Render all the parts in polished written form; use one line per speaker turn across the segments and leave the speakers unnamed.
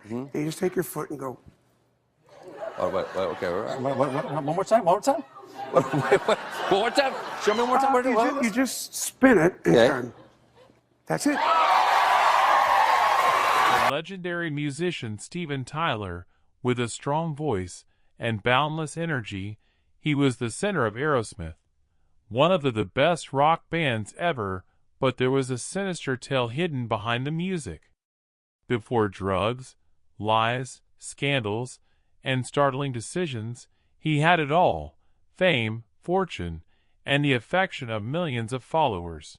And you just take your foot and go.
Oh, wait, okay.
One more time. One more time.
One more time. Show me one more time.
You just spin it and
Okay.
turn. That's it.
The legendary musician Steven Tyler, with a strong voice and boundless energy, he was the center of Aerosmith, one of the best rock bands ever, but there was a sinister tale hidden behind the music. Before drugs, lies, scandals, and startling decisions, he had it all: fame, fortune, and the affection of millions of followers.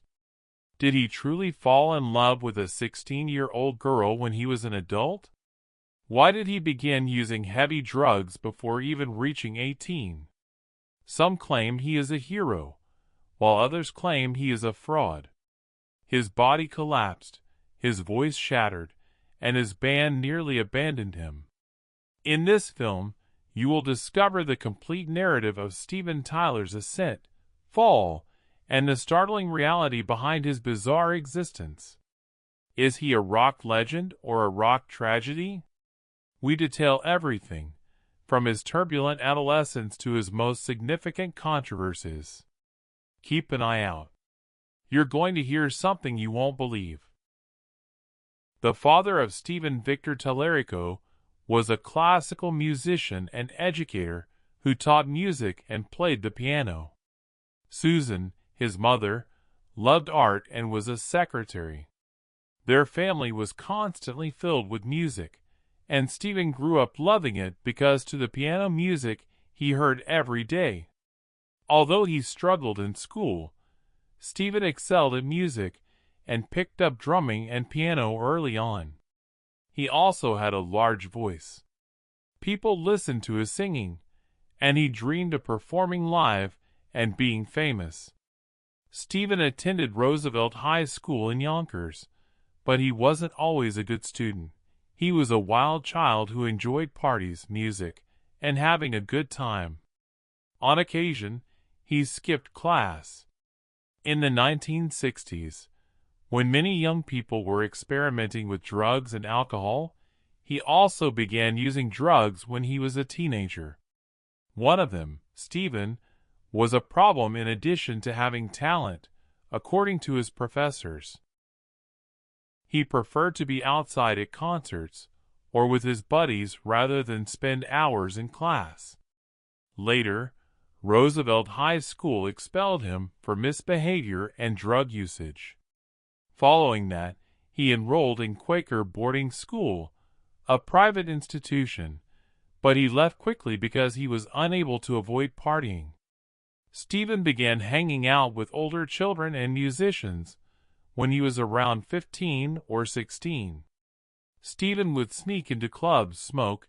Did he truly fall in love with a 16-year-old girl when he was an adult? Why did he begin using heavy drugs before even reaching 18? Some claim he is a hero, while others claim he is a fraud. His body collapsed, his voice shattered, and his band nearly abandoned him. In this film, you will discover the complete narrative of Steven Tyler's ascent, fall, and the startling reality behind his bizarre existence. Is he a rock legend or a rock tragedy? We detail everything, from his turbulent adolescence to his most significant controversies. Keep an eye out. You're going to hear something you won't believe. The father of Stephen Victor Tallarico was a classical musician and educator who taught music and played the piano. Susan, his mother, loved art and was a secretary. Their family was constantly filled with music, and Stephen grew up loving it because to the piano music he heard every day. Although he struggled in school, Stephen excelled at music and picked up drumming and piano early on. He also had a large voice. People listened to his singing, and he dreamed of performing live and being famous. Stephen attended Roosevelt High School in Yonkers, but he wasn't always a good student. He was a wild child who enjoyed parties, music, and having a good time. On occasion, he skipped class. In the 1960s, when many young people were experimenting with drugs and alcohol, he also began using drugs when he was a teenager. One of them, Stephen, was a problem in addition to having talent, according to his professors. He preferred to be outside at concerts or with his buddies rather than spend hours in class. Later, Roosevelt High School expelled him for misbehavior and drug usage. Following that, he enrolled in Quaker boarding school, a private institution, but he left quickly because he was unable to avoid partying. Stephen began hanging out with older children and musicians when he was around 15 or 16. Stephen would sneak into clubs, smoke,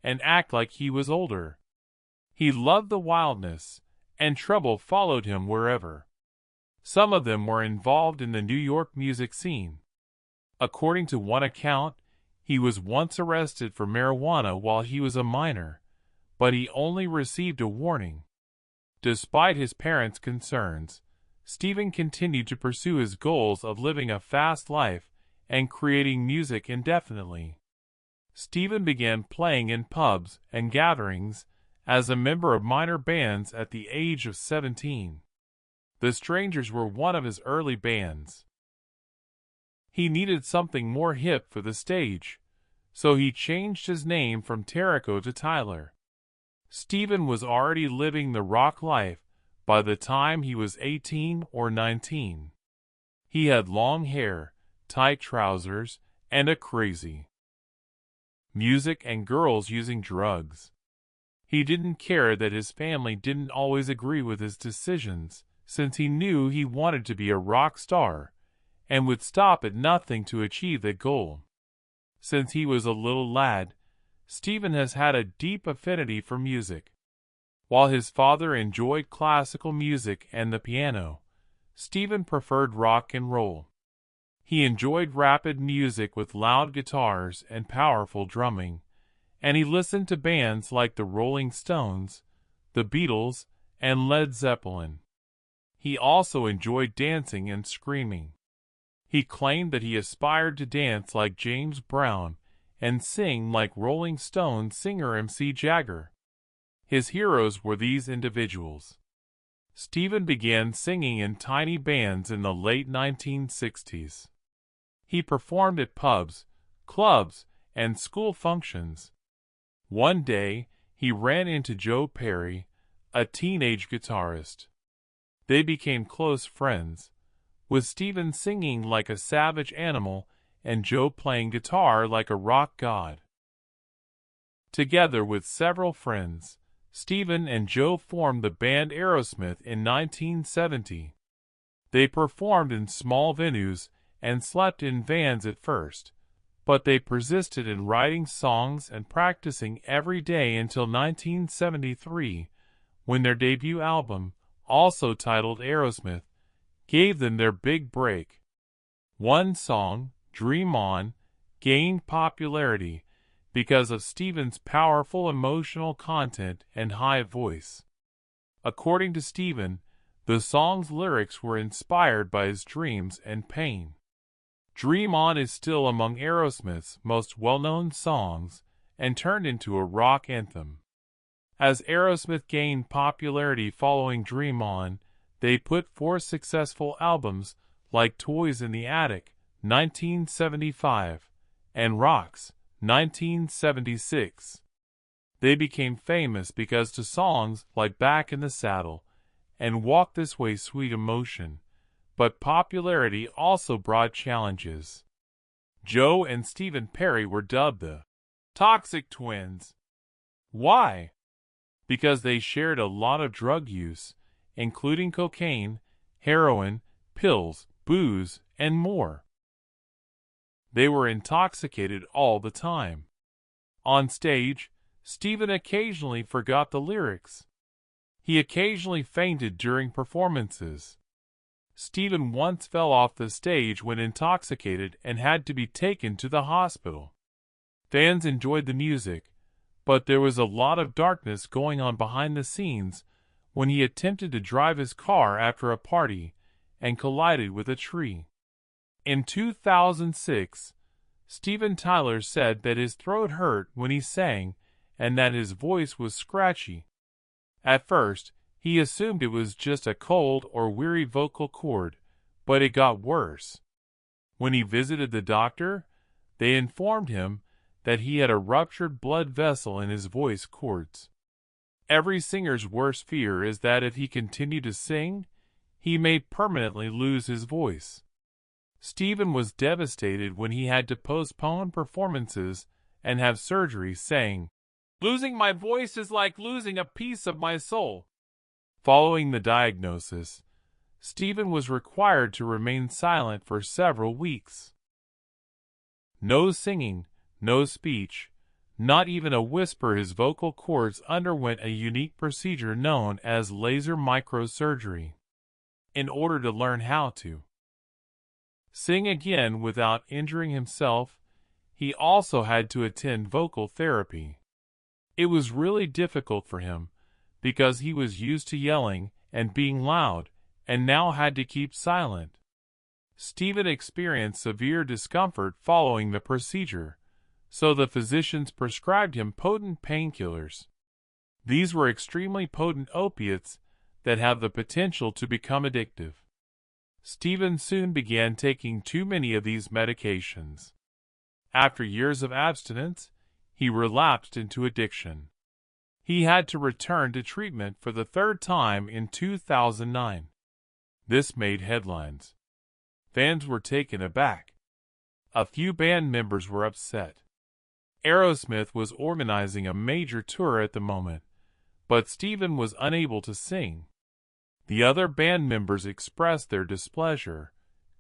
and act like he was older. He loved the wildness, and trouble followed him wherever. Some of them were involved in the New York music scene. According to one account, he was once arrested for marijuana while he was a minor, but he only received a warning. Despite his parents' concerns, Stephen continued to pursue his goals of living a fast life and creating music indefinitely. Stephen began playing in pubs and gatherings as a member of minor bands at the age of 17. The Strangers were one of his early bands. He needed something more hip for the stage, so he changed his name from Tallarico to Tyler. Stephen was already living the rock life by the time he was 18 or 19. He had long hair, tight trousers, and a crazy music and girls using drugs. He didn't care that his family didn't always agree with his decisions, since he knew he wanted to be a rock star and would stop at nothing to achieve that goal. Since he was a little lad, Stephen has had a deep affinity for music. While his father enjoyed classical music and the piano, Stephen preferred rock and roll. He enjoyed rapid music with loud guitars and powerful drumming, and he listened to bands like the Rolling Stones, the Beatles, and Led Zeppelin. He also enjoyed dancing and screaming. He claimed that he aspired to dance like James Brown and sing like Rolling Stone singer MC Jagger. His heroes were these individuals. Steven began singing in tiny bands in the late 1960s. He performed at pubs, clubs, and school functions. One day, he ran into Joe Perry, a teenage guitarist. They became close friends, with Steven singing like a savage animal and Joe playing guitar like a rock god. Together with several friends, Steven and Joe formed the band Aerosmith in 1970. They performed in small venues and slept in vans at first, but they persisted in writing songs and practicing every day until 1973, when their debut album, also titled Aerosmith, gave them their big break. One song, Dream On, gained popularity because of Steven's powerful emotional content and high voice. According to Steven, the song's lyrics were inspired by his dreams and pain. Dream On is still among Aerosmith's most well-known songs and turned into a rock anthem. As Aerosmith gained popularity following Dream On, they put forth successful albums like Toys in the Attic, 1975, and Rocks, 1976. They became famous because to songs like Back in the Saddle and Walk This Way Sweet Emotion, but popularity also brought challenges. Joe and Steven Perry were dubbed the Toxic Twins. Why? Because they shared a lot of drug use, including cocaine, heroin, pills, booze, and more. They were intoxicated all the time. On stage, Steven occasionally forgot the lyrics. He occasionally fainted during performances. Steven once fell off the stage when intoxicated and had to be taken to the hospital. Fans enjoyed the music, but there was a lot of darkness going on behind the scenes when he attempted to drive his car after a party and collided with a tree. In 2006, Steven Tyler said that his throat hurt when he sang and that his voice was scratchy. At first, he assumed it was just a cold or weary vocal cord, but it got worse. When he visited the doctor, they informed him that he had a ruptured blood vessel in his voice cords. Every singer's worst fear is that if he continued to sing, he may permanently lose his voice. Steven was devastated when he had to postpone performances and have surgery, saying, "Losing my voice is like losing a piece of my soul." Following the diagnosis, Steven was required to remain silent for several weeks. No singing, no speech, not even a whisper. His vocal cords underwent a unique procedure known as laser microsurgery in order to learn how to sing again without injuring himself. He also had to attend vocal therapy. It was really difficult for him because he was used to yelling and being loud and now had to keep silent. Steven experienced severe discomfort following the procedure, so the physicians prescribed him potent painkillers. These were extremely potent opiates that have the potential to become addictive. Steven soon began taking too many of these medications. After years of abstinence, he relapsed into addiction. He had to return to treatment for the third time in 2009. This made headlines. Fans were taken aback. A few band members were upset. Aerosmith was organizing a major tour at the moment, but Steven was unable to sing. The other band members expressed their displeasure,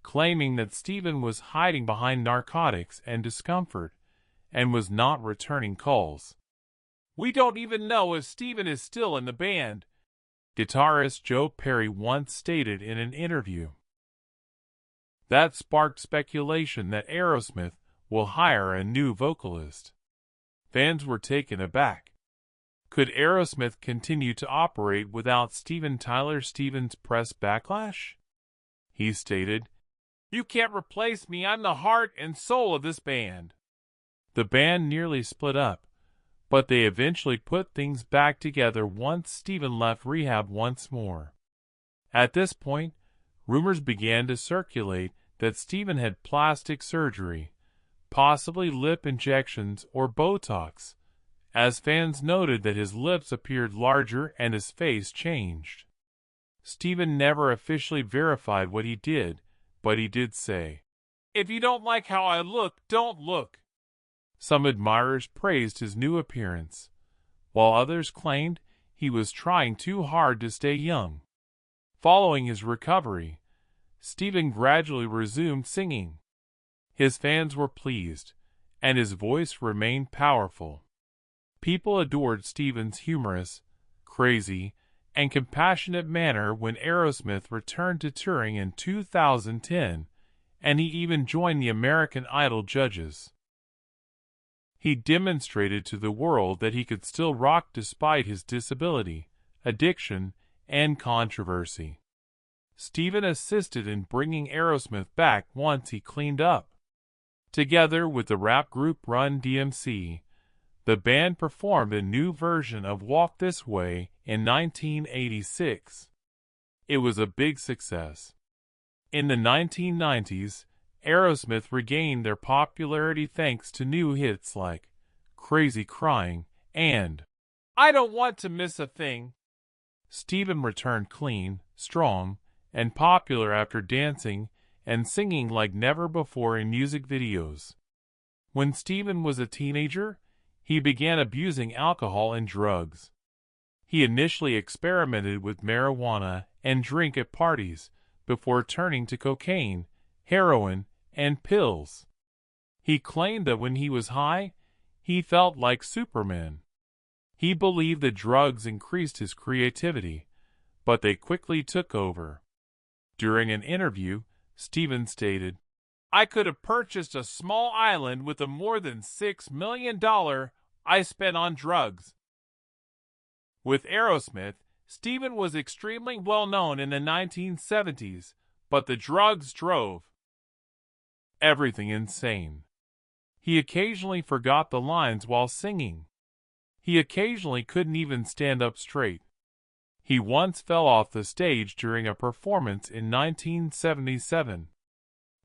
claiming that Steven was hiding behind narcotics and discomfort and was not returning calls. "We don't even know if Steven is still in the band," guitarist Joe Perry once stated in an interview. That sparked speculation that Aerosmith will hire a new vocalist. Fans were taken aback. Could Aerosmith continue to operate without Steven Tyler? Steven's press backlash? He stated, "You can't replace me. I'm the heart and soul of this band." The band nearly split up, but they eventually put things back together once Steven left rehab once more. At this point, rumors began to circulate that Steven had plastic surgery, possibly lip injections or Botox, as fans noted that his lips appeared larger and his face changed. Steven never officially verified what he did, but he did say, "If you don't like how I look, don't look." Some admirers praised his new appearance, while others claimed he was trying too hard to stay young. Following his recovery, Steven gradually resumed singing. His fans were pleased, and his voice remained powerful. People adored Steven's humorous, crazy, and compassionate manner when Aerosmith returned to touring in 2010, and he even joined the American Idol judges. He demonstrated to the world that he could still rock despite his disability, addiction, and controversy. Steven assisted in bringing Aerosmith back once he cleaned up. Together with the rap group Run DMC, the band performed a new version of Walk This Way in 1986. It was a big success. In the 1990s, Aerosmith regained their popularity thanks to new hits like Crazy Crying and I Don't Want to Miss a Thing. Steven returned clean, strong, and popular after dancing and singing like never before in music videos. When Steven was a teenager, he began abusing alcohol and drugs. He initially experimented with marijuana and drink at parties before turning to cocaine, heroin, and pills. He claimed that when he was high, he felt like Superman. He believed that drugs increased his creativity, but they quickly took over. During an interview, Steven stated, "I could have purchased a small island with the more than $6 million I spent on drugs." With Aerosmith, Steven was extremely well known in the 1970s, but the drugs drove everything insane. He occasionally forgot the lines while singing. He occasionally couldn't even stand up straight. He once fell off the stage during a performance in 1977.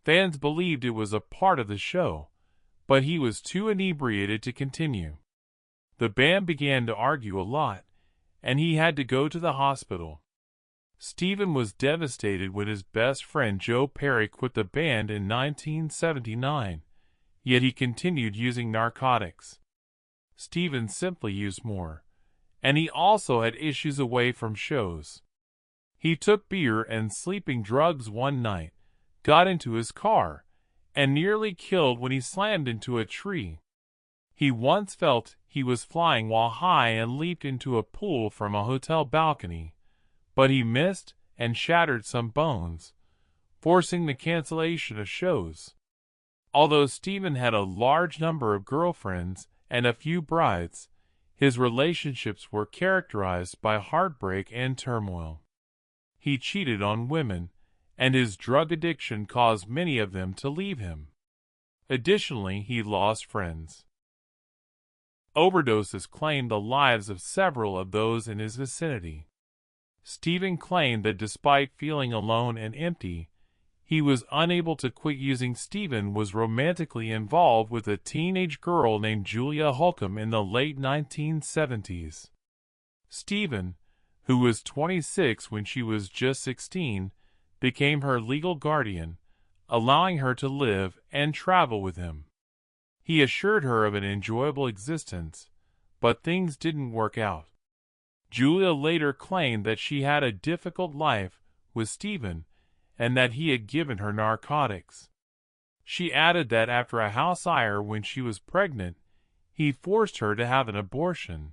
Fans believed it was a part of the show, but he was too inebriated to continue. The band began to argue a lot, and he had to go to the hospital. Steven was devastated when his best friend Joe Perry quit the band in 1979, yet he continued using narcotics. Steven simply used more, and he also had issues away from shows. He took beer and sleeping drugs one night, got into his car, and nearly killed when he slammed into a tree. He once felt he was flying while high and leaped into a pool from a hotel balcony, but he missed and shattered some bones, forcing the cancellation of shows. Although Steven had a large number of girlfriends and a few brides, his relationships were characterized by heartbreak and turmoil. He cheated on women, and his drug addiction caused many of them to leave him. Additionally, he lost friends. Overdoses claimed the lives of several of those in his vicinity. Steven claimed that despite feeling alone and empty, he was unable to quit using. Steven was romantically involved with a teenage girl named Julia Holcomb in the late 1970s. Steven, who was 26 when she was just 16, became her legal guardian, allowing her to live and travel with him. He assured her of an enjoyable existence, but things didn't work out. Julia later claimed that she had a difficult life with Steven and that he had given her narcotics. She added that after a house hire when she was pregnant, he forced her to have an abortion.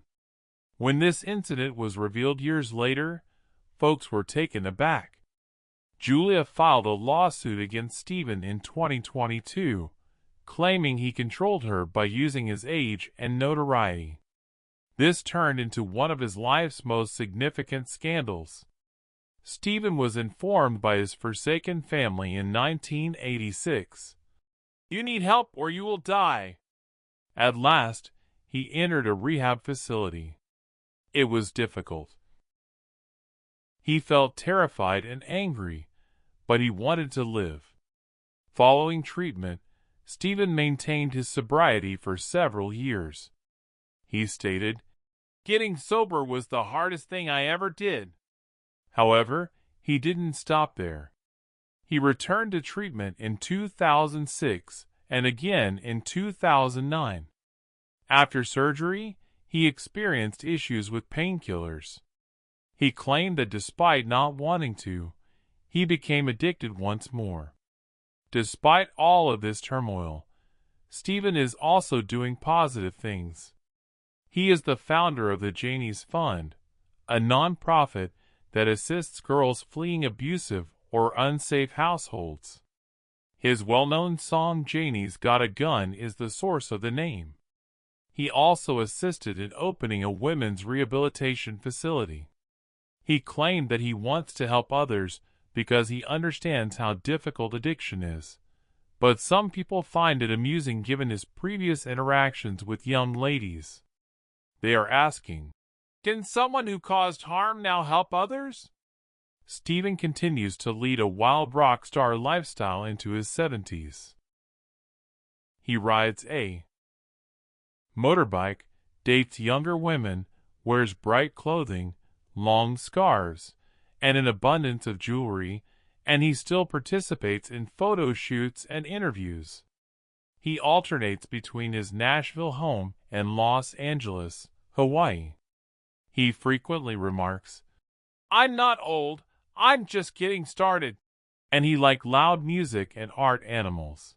When this incident was revealed years later, folks were taken aback. Julia filed a lawsuit against Steven in 2022, claiming he controlled her by using his age and notoriety. This turned into one of his life's most significant scandals. Steven was informed by his forsaken family in 1986. "You need help or you will die." At last, he entered a rehab facility. It was difficult. He felt terrified and angry, but he wanted to live. Following treatment, Stephen maintained his sobriety for several years. He stated, "Getting sober was the hardest thing I ever did." However, he didn't stop there. He returned to treatment in 2006 and again in 2009. After surgery, he experienced issues with painkillers. He claimed that despite not wanting to, he became addicted once more. Despite all of this turmoil, Stephen is also doing positive things. He is the founder of the Janie's Fund, a nonprofit that assists girls fleeing abusive or unsafe households. His well-known song Janie's Got a Gun is the source of the name. He also assisted in opening a women's rehabilitation facility. He claimed that he wants to help others because he understands how difficult addiction is. But some people find it amusing given his previous interactions with young ladies. They are asking, "Can someone who caused harm now help others?" Stephen continues to lead a wild rock star lifestyle into his 70s. He rides a motorbike, dates younger women, wears bright clothing, long scarves, and an abundance of jewelry, and he still participates in photo shoots and interviews. He alternates between his Nashville home and Los Angeles, Hawaii. He frequently remarks, "I'm not old, I'm just getting started," and he likes loud music and art animals.